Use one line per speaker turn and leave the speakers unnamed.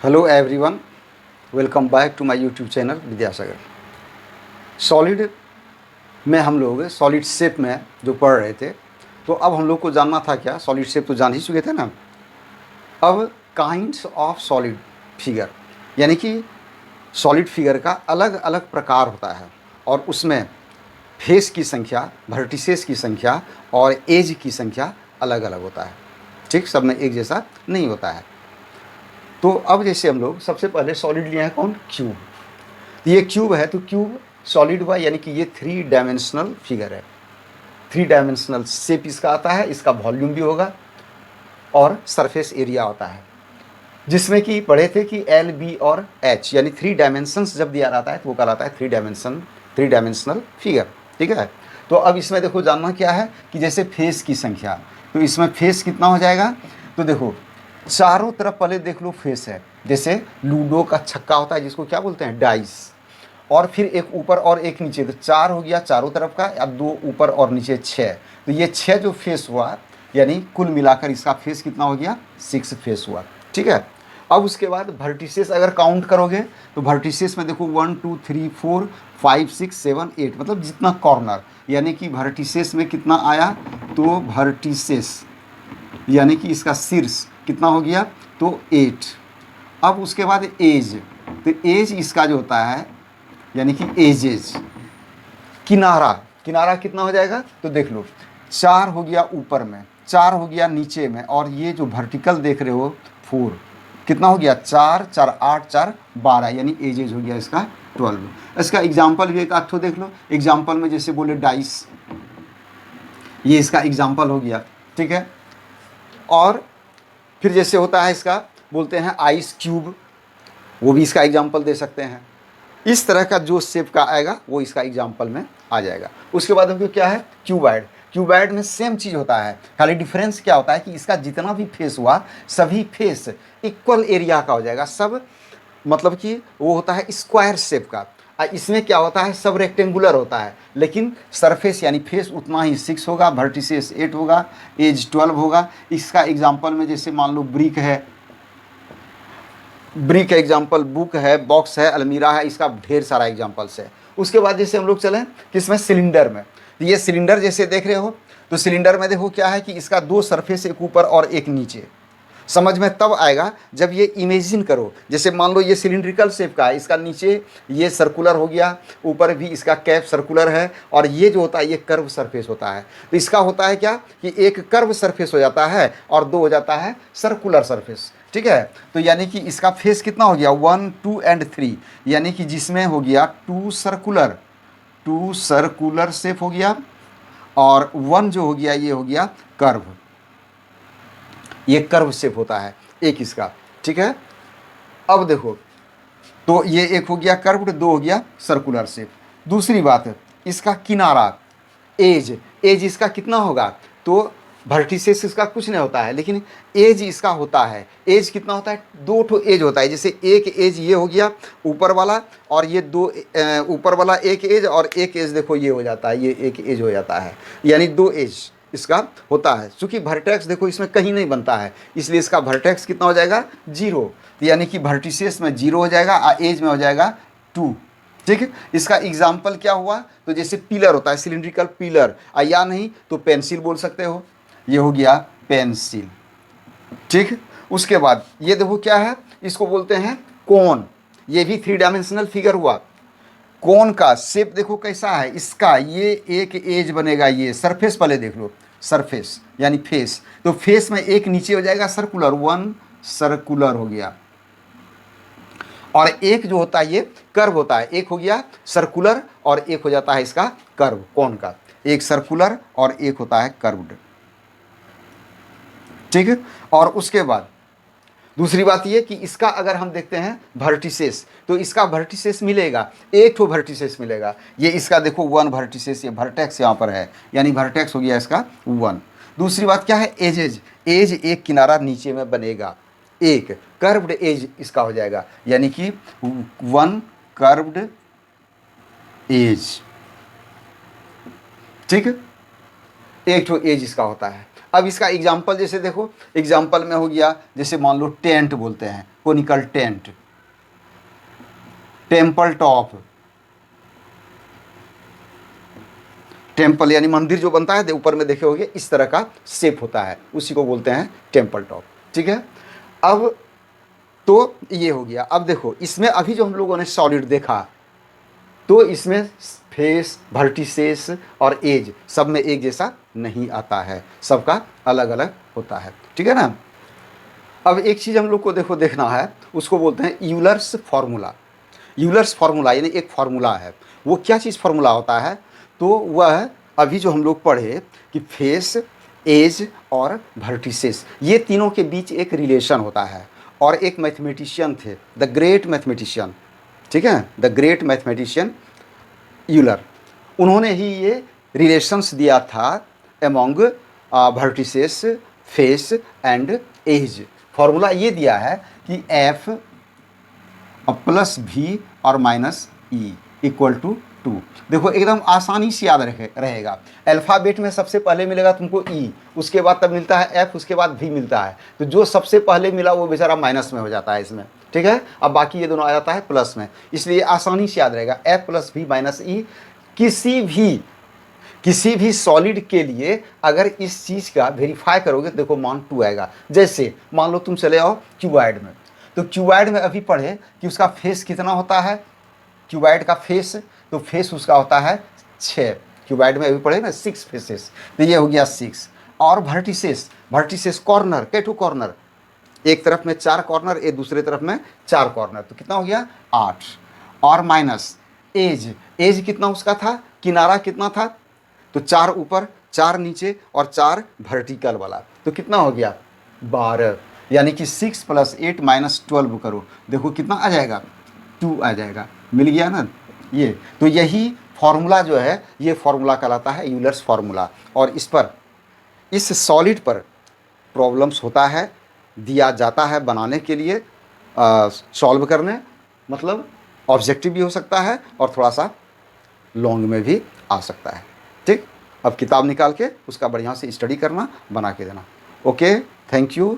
Hello everyone, welcome back to my YouTube channel Vidyasagar. Solid में हम लोग सॉलिड शेप में जो पढ़ रहे थे, तो अब हम लोग को जानना था क्या, सॉलिड शेप तो जान ही चुके थे ना। अब काइंड्स ऑफ सॉलिड फिगर, यानी कि सॉलिड फिगर का अलग अलग प्रकार होता है और उसमें फेस की संख्या, वर्टिसेस की संख्या और एज की संख्या अलग अलग होता है। ठीक, सब में एक जैसा नहीं होता है। तो अब जैसे हम लोग सबसे पहले सॉलिड लिए हैं कौन, क्यूब। तो ये क्यूब है, तो क्यूब सॉलिड हुआ, यानी कि ये 3 डायमेंशनल फिगर है। 3 डायमेंशनल शेप इसका आता है, इसका वॉल्यूम भी होगा और सरफेस एरिया होता है, जिसमें कि पढ़े थे कि एल बी और एच, यानी 3 डायमेंशंस जब दिया रहता है तो वो कहलाता है 3 डायमेंशनल फिगर। ठीक है। तो अब इसमें देखो जानना क्या है कि जैसे फेस की संख्या, तो इसमें फेस कितना हो जाएगा। तो देखो चारों तरफ पहले देख लो फेस है, जैसे लूडो का छक्का होता है जिसको क्या बोलते हैं, डाइस, और फिर एक ऊपर और एक नीचे, तो 4 हो गया चारों तरफ का, या 2 ऊपर और नीचे 6। तो ये 6 जो फेस हुआ, यानी कुल मिलाकर इसका फेस कितना हो गया, 6 फेस हुआ। ठीक है। अब उसके बाद वर्टिसेस अगर काउंट करोगे तो वर्टिसेस में देखो 1 2 3 4 5 6 7 8, मतलब जितना कॉर्नर, यानी कि वर्टिसेस में कितना आया, तो वर्टिसेस यानी कि इसका शीर्ष कितना हो गया, तो 8। अब उसके बाद एज, तो एज इसका जो होता है, यानी कि एजेज, किनारा, किनारा कितना हो जाएगा, तो देख लो 4 हो गया ऊपर में, 4 हो गया नीचे में, और ये जो वर्टिकल देख रहे हो 4, कितना हो गया, 4 4 8 4 12, यानी एजेज हो गया इसका 12। इसका एग्जाम्पल भी एक आध ठो देख लो। एग्जाम्पल में जैसे बोले डाइस, ये इसका एग्जाम्पल हो गया। ठीक है। और फिर जैसे होता है इसका बोलते हैं आइस क्यूब, वो भी इसका एग्जाम्पल दे सकते हैं। इस तरह का जो शेप का आएगा वो इसका एग्जाम्पल में आ जाएगा। उसके बाद हमको क्या है, क्यूबाइड। क्यूबाइड में सेम चीज़ होता है, खाली डिफरेंस क्या होता है कि इसका जितना भी फेस हुआ, सभी फेस इक्वल एरिया का हो जाएगा। सब मतलब कि वो होता है स्क्वायर शेप का, इसमें क्या होता है, सब रेक्टेंगुलर होता है, लेकिन सरफेस यानी फेस उतना ही 6 होगा, वर्टिसेस 8 होगा, एज 12 होगा। इसका एग्जाम्पल में जैसे मान लो ब्रिक है, ब्रिक एग्जाम्पल, बुक है, बॉक्स है, अलमीरा है, इसका ढेर सारा एग्जाम्पल्स है। उसके बाद जैसे हम लोग चलें किसमें, सिलेंडर में। तो ये सिलेंडर जैसे देख रहे हो, तो सिलेंडर में देखो क्या है कि इसका 2 सरफेस, एक ऊपर और एक नीचे। समझ में तब आएगा जब ये इमेजिन करो, जैसे मान लो ये सिलिंड्रिकल शेप का है, इसका नीचे ये सर्कुलर हो गया, ऊपर भी इसका कैप सर्कुलर है, और ये जो होता है ये कर्व सरफेस होता है। तो इसका होता है क्या कि एक कर्व सरफेस हो जाता है और 2 हो जाता है सर्कुलर सरफेस। ठीक है। तो यानी कि इसका फेस कितना हो गया, 1 2 एंड 3, यानी कि जिसमें हो गया 2 सर्कुलर शेप हो गया, और 1 जो हो गया ये हो गया कर्व, ये कर्व शेप होता है एक इसका। ठीक है। अब देखो, तो ये एक हो गया कर्व्ड, 2 हो गया सर्कुलर शेप। दूसरी बात है इसका किनारा, एज, एज इसका कितना होगा, तो वर्टिसेस इसका कुछ नहीं होता है, लेकिन एज इसका होता है। एज कितना होता है, 2 ठो एज होता है, जैसे एक एज ये हो गया ऊपर वाला, और ये 2 ऊपर वाला एक एज, और एक एज देखो ये हो जाता है, ये एक एज हो जाता है, यानी 2 एज इसका होता है। चूंकि वर्टेक्स देखो इसमें कहीं नहीं बनता है, इसलिए इसका वर्टेक्स कितना हो जाएगा, 0, यानी कि वर्टिसेस में 0 हो जाएगा और एज में हो जाएगा 2। ठीक है। इसका एग्जाम्पल क्या हुआ, तो जैसे पिलर होता है, सिलिंड्रिकल पिलर, या नहीं तो पेंसिल बोल सकते हो, ये हो गया पेंसिल। ठीक। उसके बाद ये देखो क्या है, इसको बोलते हैं कोन, ये भी 3 डायमेंशनल फिगर हुआ। कोन का शेप देखो कैसा है इसका, ये एक एज बनेगा, ये सरफेस पहले देख लो, सरफेस यानी फेस, तो फेस में एक नीचे हो जाएगा सर्कुलर, 1 सर्कुलर हो गया, और एक जो होता है ये कर्व होता है, एक हो गया सर्कुलर और एक हो जाता है इसका कर्व, कोन का एक सर्कुलर और एक होता है कर्व्ड। ठीक है। और उसके बाद दूसरी बात ये कि इसका अगर हम देखते हैं वर्टिसेस, तो इसका वर्टिसेस मिलेगा, एक तो वर्टिसेस मिलेगा, ये इसका देखो 1 वर्टिसेस, ये वर्टेक्स यहाँ पर है, यानी वर्टेक्स हो गया इसका 1। दूसरी बात क्या है, एजेज, एज एक किनारा नीचे में बनेगा, एक कर्व्ड एज इसका हो जाएगा, यानी कि 1 कर्व्ड एज। ठीक है। एक तो एज इसका होता है। अब इसका एग्जाम्पल जैसे देखो, एग्जाम्पल में हो गया जैसे मान लो टेंट बोलते हैं, conical tent, temple top, temple यानी मंदिर जो बनता है ऊपर में देखे होगे इस तरह का शेप होता है, उसी को बोलते हैं टेम्पल टॉप। ठीक है, अब तो ये हो गया। अब देखो इसमें अभी जो हम लोगों ने सॉलिड देखा, तो इसमें फेस, वर्टिसेस और एज सब में एक जैसा नहीं आता है, सबका अलग अलग होता है। ठीक है ना। अब एक चीज़ हम लोग को देखो देखना है, उसको बोलते हैं यूलर्स फार्मूला। यूलर्स फार्मूला यानी एक फार्मूला है, वो क्या चीज़ फार्मूला होता है, तो वह अभी जो हम लोग पढ़े कि फेस, एज और वर्टिसेस, ये तीनों के बीच एक रिलेशन होता है। और एक मैथमेटिशियन थे, द ग्रेट मैथमेटिशियन, ठीक है, द ग्रेट मैथमेटिशियन यूलर, उन्होंने ही ये रिलेशंस दिया था among vertices, face and edge. Formula ये दिया है कि एफ प्लस भी और माइनस ई इक्वल टू 2। देखो एकदम आसानी से याद रहेगा। अल्फ़ाबेट में सबसे पहले मिलेगा तुमको ई, उसके बाद तब मिलता है एफ, उसके बाद भी मिलता है। तो जो सबसे पहले मिला वो बेचारा माइनस में हो जाता है इसमें। ठीक है, अब बाकी ये दोनों आ जाता है प्लस में, इसलिए आसानी से याद रहेगा एफ प्लस भी माइनस ई। किसी भी सॉलिड के लिए अगर इस चीज़ का वेरीफाई करोगे, देखो मान 2 आएगा। जैसे मान लो तुम चले आओ क्यूबॉइड में, तो क्यूबॉइड में अभी पढ़े कि उसका फेस कितना होता है, क्यूबॉइड का फेस, तो फेस उसका होता है 6। क्यूबॉइड में अभी पढ़े ना 6 फेसेस, तो ये हो गया 6। और वर्टिसेस कॉर्नर, कैटू कॉर्नर, एक तरफ में 4 कॉर्नर, एक दूसरे तरफ में 4 कॉर्नर, तो कितना हो गया 8। और माइनस एज कितना उसका था, किनारा कितना था, तो 4 ऊपर 4 नीचे और 4 वर्टिकल वाला, तो कितना हो गया 12। यानी कि 6 + 8 - 12 करो, देखो कितना आ जाएगा 2 आ जाएगा। मिल गया ना ये। तो यही फॉर्मूला जो है, ये फॉर्मूला कहलाता है यूलर्स फार्मूला। और इस सॉलिड पर प्रॉब्लम्स होता है, दिया जाता है बनाने के लिए, सॉल्व करने, मतलब ऑब्जेक्टिव भी हो सकता है और थोड़ा सा लॉन्ग में भी आ सकता है। ठीक, अब किताब निकाल के उसका बढ़िया से स्टडी करना, बना के देना। Okay, thank you.